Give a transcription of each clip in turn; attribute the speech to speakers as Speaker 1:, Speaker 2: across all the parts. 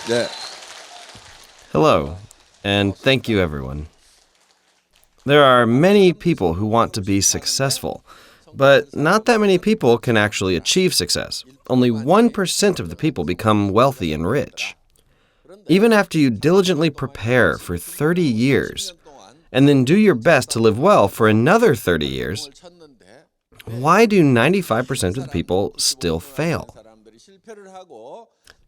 Speaker 1: 네.
Speaker 2: Hello, and thank you, everyone. There are many people who want to be successful, but not that many people can actually achieve success. Only 1% of the people become wealthy and rich. Even after you diligently prepare for 30 years, and then do your best to live well for another 30 years, why do 95% of the people still fail?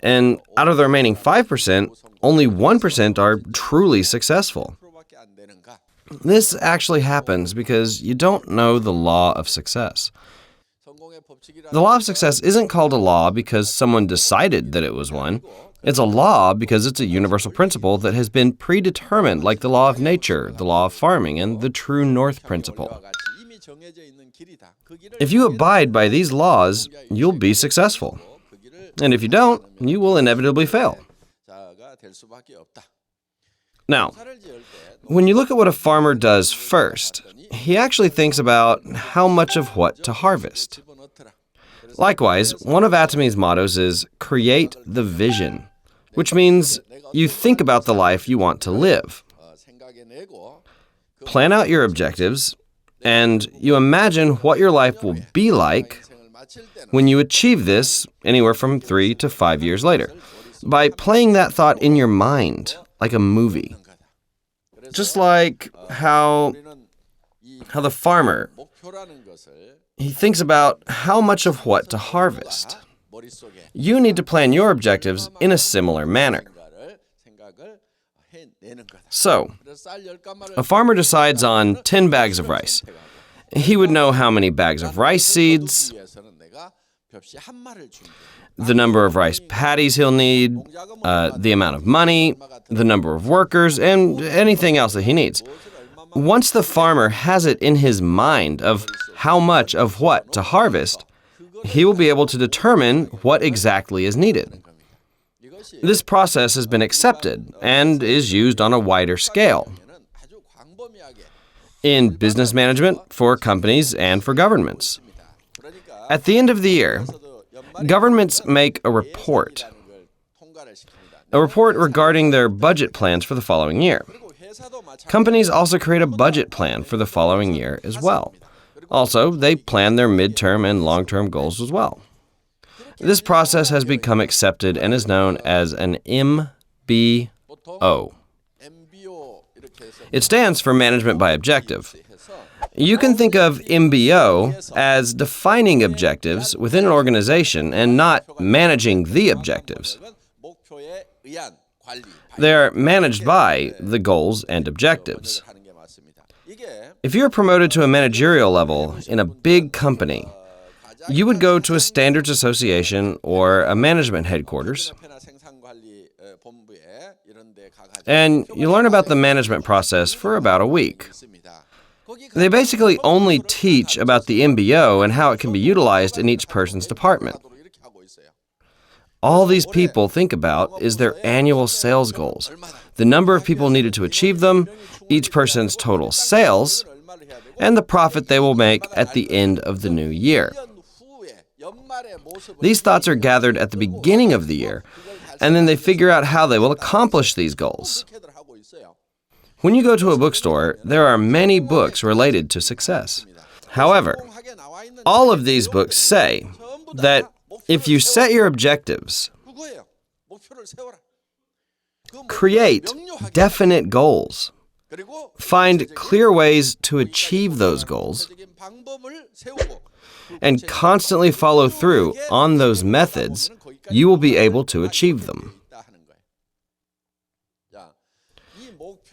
Speaker 2: And out of the remaining 5%, only 1% are truly successful. This actually happens because you don't know the law of success. The law of success isn't called a law because someone decided that it was one. It's a law because it's a universal principle that has been predetermined, like the law of nature, the law of farming, and the true north principle. If you abide by these laws, you'll be successful. And if you don't, you will inevitably fail. Now, when you look at what a farmer does first, he actually thinks about how much of what to harvest. Likewise, one of Atomy's mottos is create the vision, which means you think about the life you want to live. Plan out your objectives, and you imagine what your life will be like when you achieve this anywhere from 3 to 5 years later, by playing that thought in your mind like a movie. Just like how the farmer, he thinks about how much of what to harvest. You need to plan your objectives in a similar manner. So, a farmer decides on 10 bags of rice. He would know how many bags of rice seeds, the number of rice patties he'll need, the amount of money, the number of workers, and anything else that he needs. Once the farmer has it in his mind of how much of what to harvest, he will be able to determine what exactly is needed. This process has been accepted and is used on a wider scale in business management, for companies, and for governments. At the end of the year, governments make a report regarding their budget plans for the following year. Companies also create a budget plan for the following year as well. Also, they plan their midterm and long-term goals as well. This process has become accepted and is known as an MBO. It stands for Management by Objective. You can think of MBO as defining objectives within an organization and not managing the objectives. They are managed by the goals and objectives. If you're promoted to a managerial level in a big company, you would go to a standards association or a management headquarters, and you learn about the management process for about a week. They basically only teach about the MBO and how it can be utilized in each person's department. All these people think about is their annual sales goals, the number of people needed to achieve them, each person's total sales, and the profit they will make at the end of the new year. These thoughts are gathered at the beginning of the year, and then they figure out how they will accomplish these goals. When you go to a bookstore, there are many books related to success. However, all of these books say that if you set your objectives, create definite goals, find clear ways to achieve those goals, and constantly follow through on those methods, you will be able to achieve them.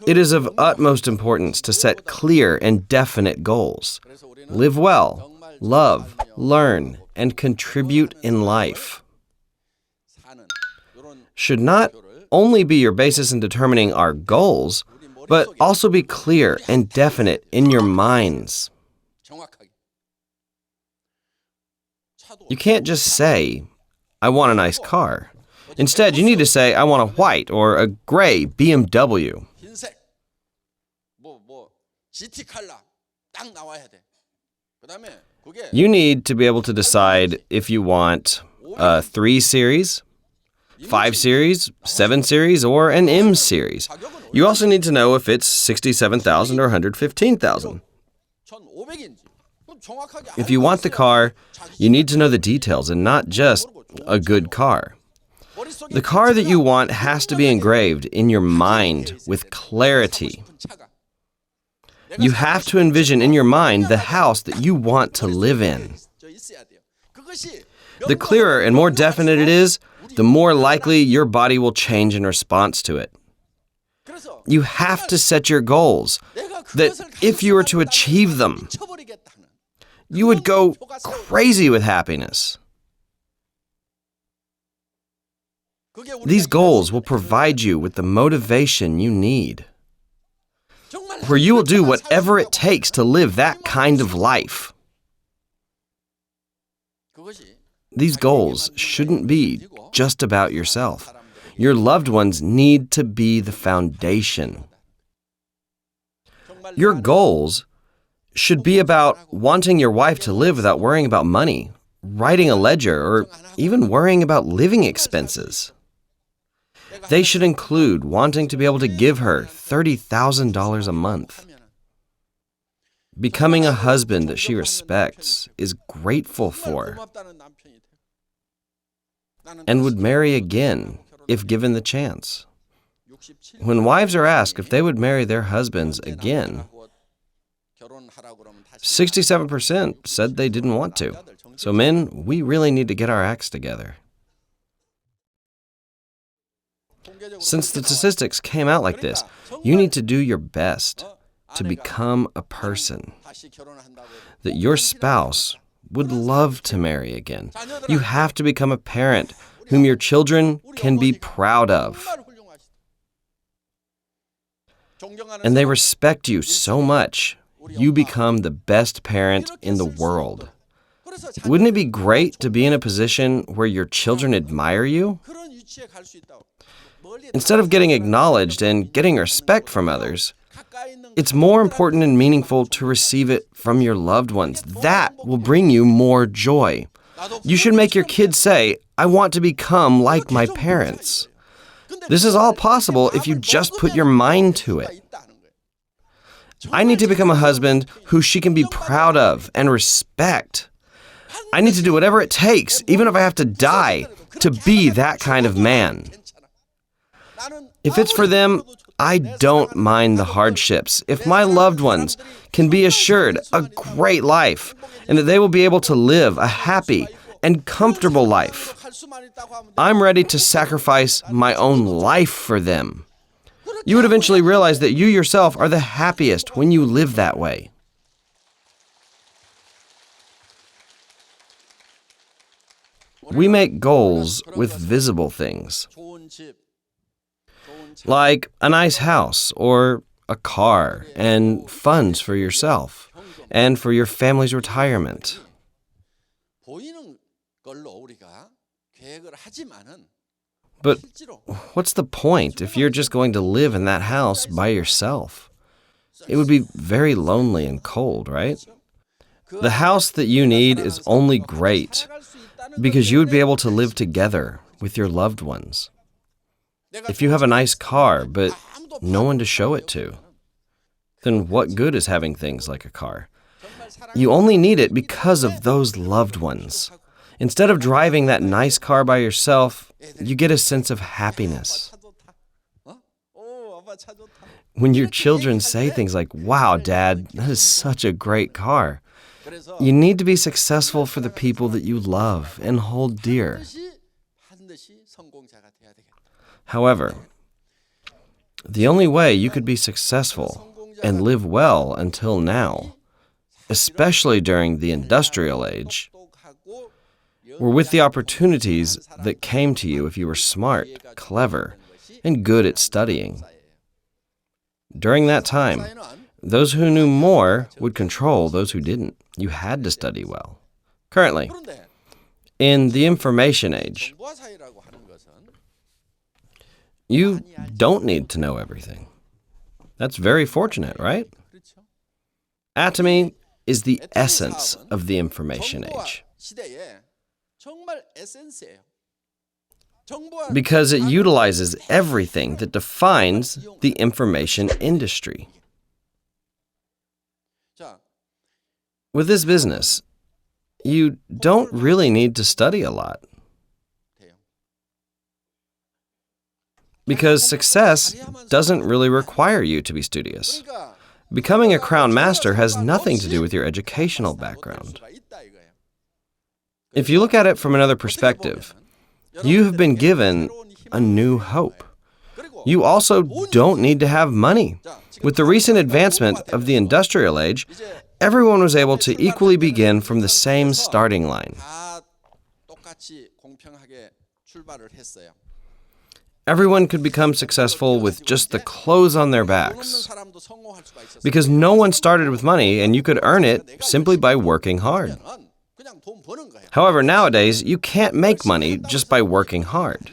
Speaker 2: It is of utmost importance to set clear and definite goals. Live well, love, learn, and contribute in life. Should not only be your basis in determining our goals, but also be clear and definite in your minds. You can't just say, I want a nice car. Instead, you need to say, I want a white or a gray BMW. You need to be able to decide if you want a 3 Series, 5 series, 7 series, or an M series. You also need to know if it's 67,000 or 115,000. If you want the car, you need to know the details and not just a good car. The car that you want has to be engraved in your mind with clarity. You have to envision in your mind the house that you want to live in. The clearer and more definite it is, the more likely your body will change in response to it. You have to set your goals, that if you were to achieve them, you would go crazy with happiness. These goals will provide you with the motivation you need, where you will do whatever it takes to live that kind of life. These goals shouldn't be just about yourself. Your loved ones need to be the foundation. Your goals should be about wanting your wife to live without worrying about money, writing a ledger, or even worrying about living expenses. They should include wanting to be able to give her $30,000 a month. Becoming a husband that she respects, is grateful for, and would marry again if given the chance. When wives are asked if they would marry their husbands again, 67% said they didn't want to. So men, we really need to get our acts together. Since the statistics came out like this, you need to do your best to become a person that your spouse would love to marry again. You have to become a parent whom your children can be proud of. And they respect you so much, you become the best parent in the world. Wouldn't it be great to be in a position where your children admire you? Instead of getting acknowledged and getting respect from others, it's more important and meaningful to receive it from your loved ones. That will bring you more joy. You should make your kids say, "I want to become like my parents." This is all possible if you just put your mind to it. I need to become a husband who she can be proud of and respect. I need to do whatever it takes, even if I have to die, to be that kind of man. If it's for them, I don't mind the hardships. If my loved ones can be assured a great life and that they will be able to live a happy and comfortable life, I'm ready to sacrifice my own life for them. You would eventually realize that you yourself are the happiest when you live that way. We make goals with visible things, like a nice house or a car and funds for yourself and for your family's retirement. But what's the point if you're just going to live in that house by yourself? It would be very lonely and cold, right? The house that you need is only great because you would be able to live together with your loved ones. If you have a nice car, but no one to show it to, then what good is having things like a car? You only need it because of those loved ones. Instead of driving that nice car by yourself, you get a sense of happiness. When your children say things like, "Wow, Dad, that is such a great car," you need to be successful for the people that you love and hold dear. However, the only way you could be successful and live well until now, especially during the industrial age, were with the opportunities that came to you if you were smart, clever, and good at studying. During that time, those who knew more would control those who didn't. You had to study well. Currently, in the information age, you don't need to know everything. That's very fortunate, right? Atomy is the essence of the information age. because it utilizes everything that defines the information industry. With this business, you don't really need to study a lot. Because success doesn't really require you to be studious. Becoming a crown master has nothing to do with your educational background. If you look at it from another perspective, you have been given a new hope. You also don't need to have money. With the recent advancement of the industrial age, everyone was able to equally begin from the same starting line. Everyone could become successful with just the clothes on their backs, because no one started with money and you could earn it simply by working hard. However, nowadays, you can't make money just by working hard,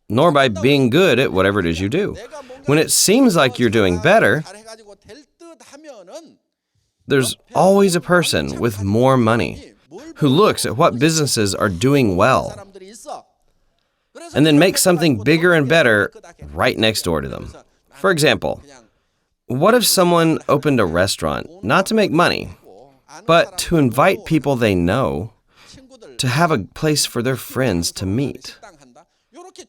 Speaker 2: nor by being good at whatever it is you do. When it seems like you're doing better, there's always a person with more money who looks at what businesses are doing well and then makes something bigger and better right next door to them. For example, what if someone opened a restaurant not to make money, but to invite people they know, to have a place for their friends to meet?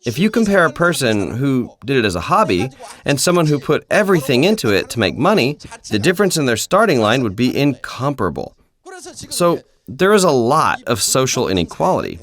Speaker 2: If you compare a person who did it as a hobby and someone who put everything into it to make money, the difference in their starting line would be incomparable. So there is a lot of social inequality.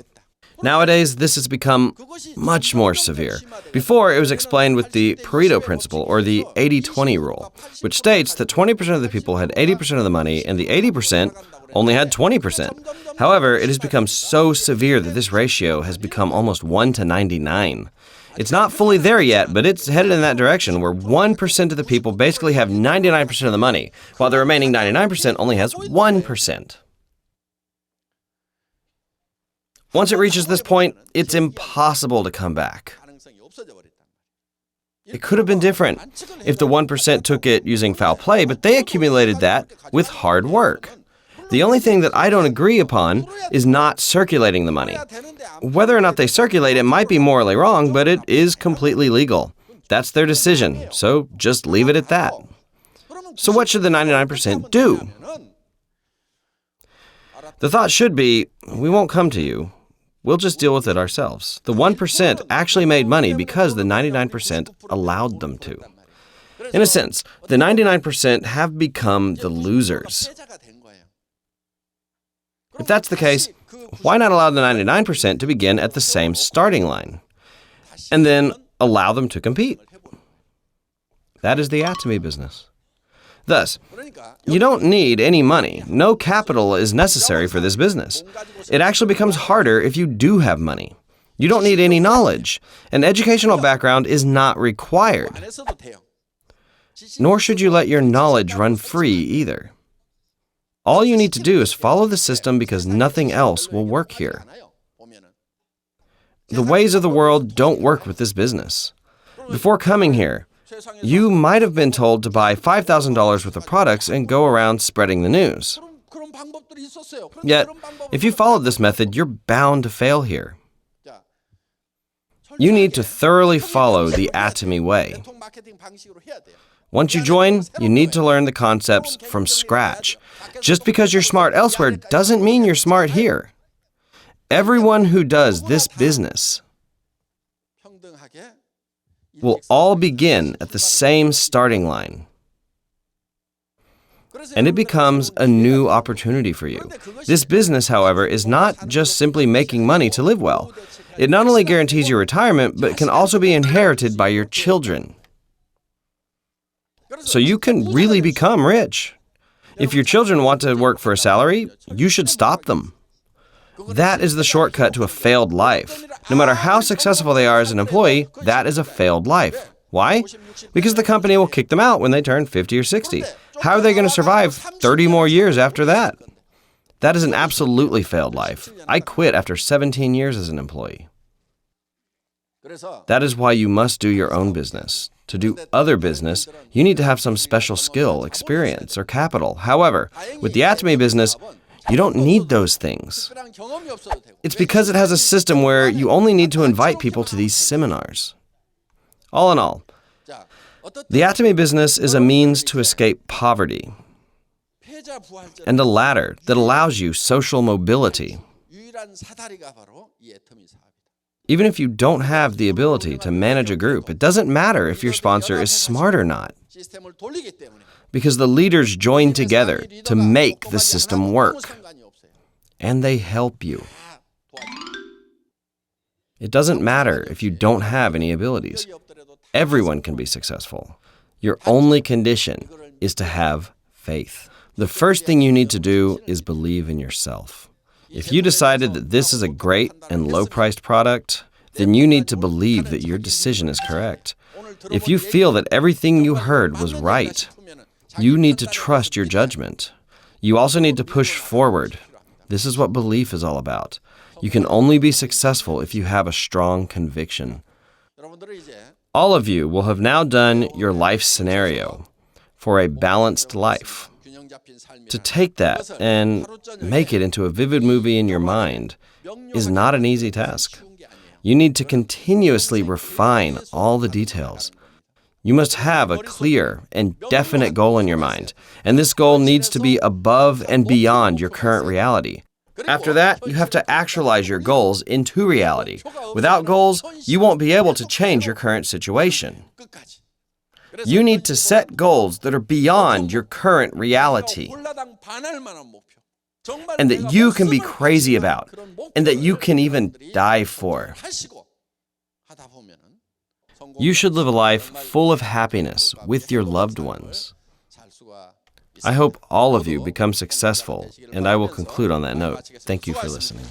Speaker 2: Nowadays, this has become much more severe. Before, it was explained with the Pareto principle, or the 80-20 rule, which states that 20% of the people had 80% of the money and the 80% only had 20%. However, it has become so severe that this ratio has become almost 1 to 99. It's not fully there yet, but it's headed in that direction where 1% of the people basically have 99% of the money, while the remaining 99% only has 1%. Once it reaches this point, it's impossible to come back. It could have been different if the 1% took it using foul play, but they accumulated that with hard work. The only thing that I don't agree upon is not circulating the money. Whether or not they circulate it might be morally wrong, but it is completely legal. That's their decision, so just leave it at that. So what should the 99% do? The thought should be, we won't come to you. We'll just deal with it ourselves. The 1% actually made money because the 99% allowed them to. In a sense, the 99% have become the losers. If that's the case, why not allow the 99% to begin at the same starting line, and then allow them to compete? That is the Atomy business. Thus, you don't need any money. No capital is necessary for this business. It actually becomes harder if you do have money. You don't need any knowledge. An educational background is not required. Nor should you let your knowledge run free either. All you need to do is follow the system because nothing else will work here. The ways of the world don't work with this business. Before coming here, you might have been told to buy $5,000 worth of products and go around spreading the news. Yet, if you followed this method, you're bound to fail here. You need to thoroughly follow the Atomy way. Once you join, you need to learn the concepts from scratch. Just because you're smart elsewhere doesn't mean you're smart here. Everyone who does this business will all begin at the same starting line. And it becomes a new opportunity for you. This business, however, is not just simply making money to live well. It not only guarantees your retirement, but can also be inherited by your children. So you can really become rich. If your children want to work for a salary, you should stop them. That is the shortcut to a failed life. No matter how successful they are as an employee, that is a failed life. Why? Because the company will kick them out when they turn 50 or 60. How are they going to survive 30 more years after that? That is an absolutely failed life. I quit after 17 years as an employee. That is why you must do your own business. To do other business, you need to have some special skill, experience, or capital. However, with the Atomy business, You don't need those things. It's because it has a system where you only need to invite people to these seminars. All in all, the Atomy business is a means to escape poverty and a ladder that allows you social mobility. Even if you don't have the ability to manage a group, it doesn't matter if your sponsor is smart or not, because the leaders join together to make the system work, and they help you. It doesn't matter if you don't have any abilities. Everyone can be successful. Your only condition is to have faith. The first thing you need to do is believe in yourself. If you decided that this is a great and low-priced product, then you need to believe that your decision is correct. If you feel that everything you heard was right, you need to trust your judgment. You also need to push forward. This is what belief is all about. You can only be successful if you have a strong conviction. All of you will have now done your life scenario for a balanced life. To take that and make it into a vivid movie in your mind is not an easy task. You need to continuously refine all the details. You must have a clear and definite goal in your mind, and this goal needs to be above and beyond your current reality. After that, you have to actualize your goals into reality. Without goals, you won't be able to change your current situation. You need to set goals that are beyond your current reality, and that you can be crazy about, and that you can even die for. You should live a life full of happiness with your loved ones. I hope all of you become successful, and I will conclude on that note. Thank you for listening.